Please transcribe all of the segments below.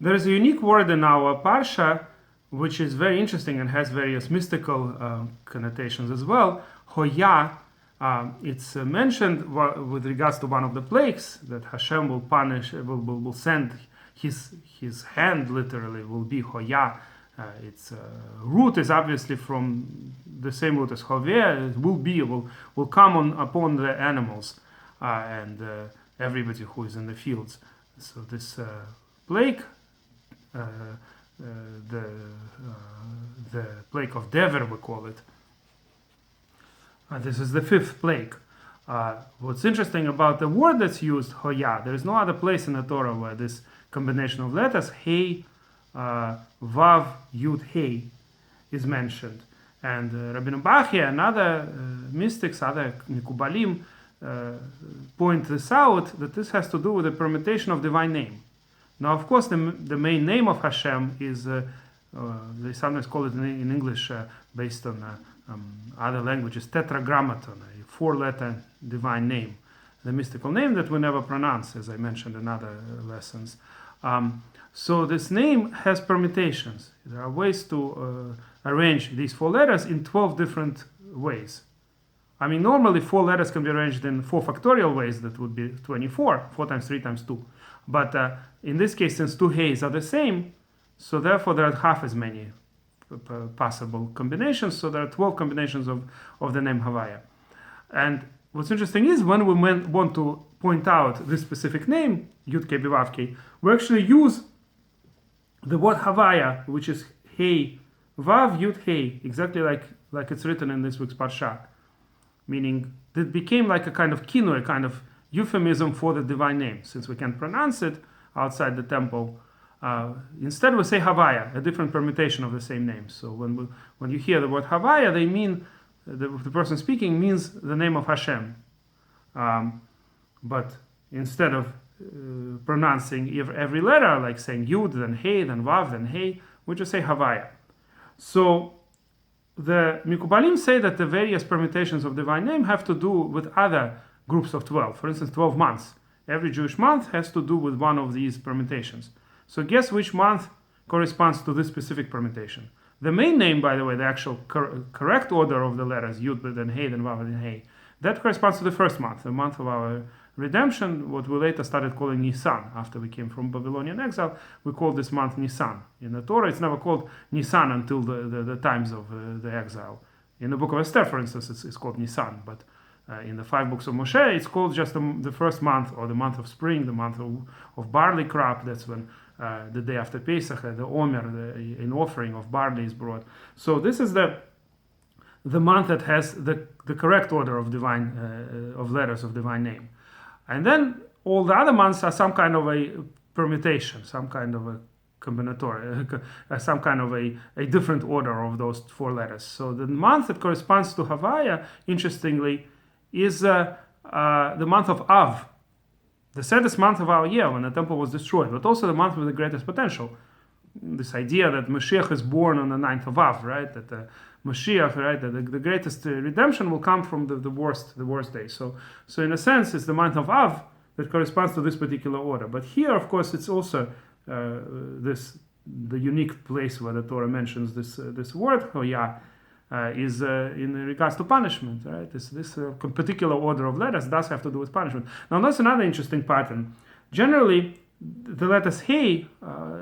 There is a unique word in our parsha which is very interesting and has various mystical connotations as well. Hoya, it's mentioned with regards to one of the plagues that Hashem will punish, will send his hand, literally, will be Hoya. Its root is obviously from the same root as Havyah. It will come upon the animals and everybody who is in the fields. So this plague, the plague of Dever, we call it. This is the fifth plague. What's interesting about the word that's used, Hoya, there is no other place in the Torah where this combination of letters, Hey, Vav, Yud, Hey, is mentioned. And Rabbeinu Bachya and other mystics, other Mikubalim, point this out, that this has to do with the permutation of divine name. Now, of course, the main name of Hashem is, they sometimes call it in English, based on other languages, Tetragrammaton, a four-letter divine name. The mystical name that we never pronounce, as I mentioned in other lessons. So this name has permutations. There are ways to arrange these four letters in 12 different ways. I mean, normally 4 letters can be arranged in 4 factorial ways, that would be 24, 4 times 3 times 2. But in this case, since 2 heys are the same, so therefore there are half as many possible combinations, so there are 12 combinations of the name Havyah. And what's interesting is when we want to point out this specific name, Yud Kei Vav Kei, we actually use the word Havyah, which is Hey, Vav, Yud, Hey, exactly like it's written in this week's Parsha. Meaning it became like a kind of kinu, a kind of euphemism for the divine name. Since we can't pronounce it outside the temple, instead we say Havyah, a different permutation of the same name. So when you hear the word Havyah, they mean, the person speaking means the name of Hashem. But instead of pronouncing every letter, like saying Yud, then Hey, then Vav, then Hey, we just say Havyah. So the Mikubalim say that the various permutations of divine name have to do with other groups of 12. For instance, 12 months. Every Jewish month has to do with one of these permutations. So guess which month corresponds to this specific permutation. The main name, by the way, the actual correct order of the letters, Yud, then Hey, then Vav, then Hey, that corresponds to the first month, the month of our redemption, what we later started calling Nisan. After we came from Babylonian exile, we called this month Nisan. In the Torah, it's never called Nisan until the times of the exile. In the book of Esther, for instance, it's called Nisan, but in the 5 books of Moshe, it's called just the first month, or the month of spring, the month of barley crop. That's when the day after Pesach, the Omer, an offering of barley is brought. So this is the month that has the correct order of divine of letters of divine name. And then all the other months are some kind of a permutation, some kind of a combinatorial, some kind of a different order of those 4 letters. So the month that corresponds to Havyah, interestingly, is the month of Av, the saddest month of our year when the temple was destroyed, but also the month with the greatest potential. This idea that Mashiach is born on the 9th of Av, right? That the Mashiach, right? That the greatest redemption will come from the worst day. So in a sense, it's the month of Av that corresponds to this particular order. But here, of course, it's also the unique place where the Torah mentions this word Hoya is in regards to punishment, right? This particular order of letters does have to do with punishment. Now, that's another interesting pattern. Generally, the letters Hey,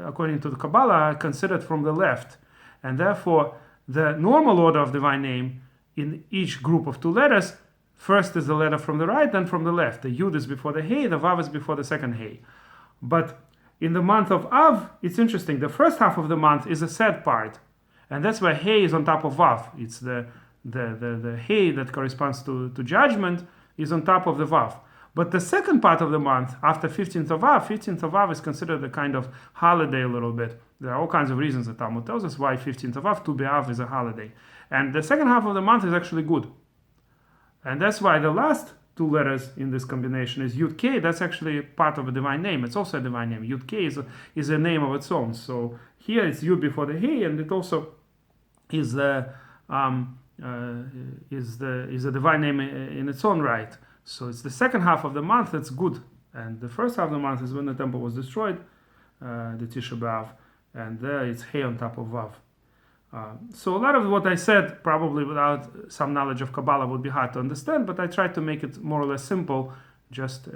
according to the Kabbalah, are considered from the left, and therefore the normal order of divine name in each group of 2 letters, first is the letter from the right, then from the left. The Yud is before the Hey, the Vav is before the second Hey. But in the month of Av, it's interesting. The first half of the month is a sad part, and that's where Hey is on top of Vav. It's the Hey that corresponds to judgment is on top of the Vav. But the second part of the month, after 15th of Av is considered a kind of holiday a little bit. There are all kinds of reasons the Talmud tells us why 15th of Av, Tu B'Av, is a holiday. And the second half of the month is actually good. And that's why the last 2 letters in this combination is Yud Kei. That's actually part of a divine name. It's also a divine name. Yud Kei is a name of its own. So here it's Yud before the Hey, and it also is a divine name in its own right. So it's the second half of the month that's good, and the first half of the month is when the temple was destroyed, the Tisha B'Av, and there it's Hey on top of Vav. So a lot of what I said, probably without some knowledge of Kabbalah, would be hard to understand, but I tried to make it more or less simple, just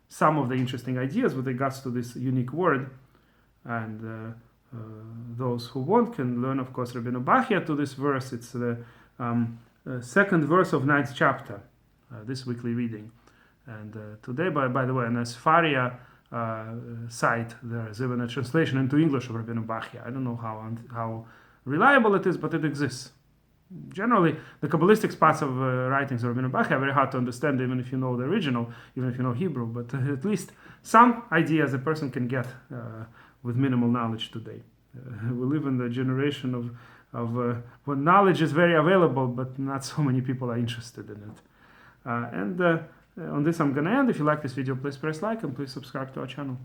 some of the interesting ideas with regards to this unique word. And those who want can learn, of course, Rabbeinu Bachya to this verse. It's the second verse of 9th chapter, this weekly reading. And today, by the way, on the Havyah site, there is even a translation into English of Rabbeinu Bachya. I don't know how reliable it is, but it exists. Generally, the Kabbalistic parts of writings of Rabbeinu Bachya are very hard to understand, even if you know the original, even if you know Hebrew. But at least some ideas a person can get with minimal knowledge today. We live in the generation of when knowledge is very available, but not so many people are interested in it. On this, I'm going to end. If you like this video, please press like and please subscribe to our channel.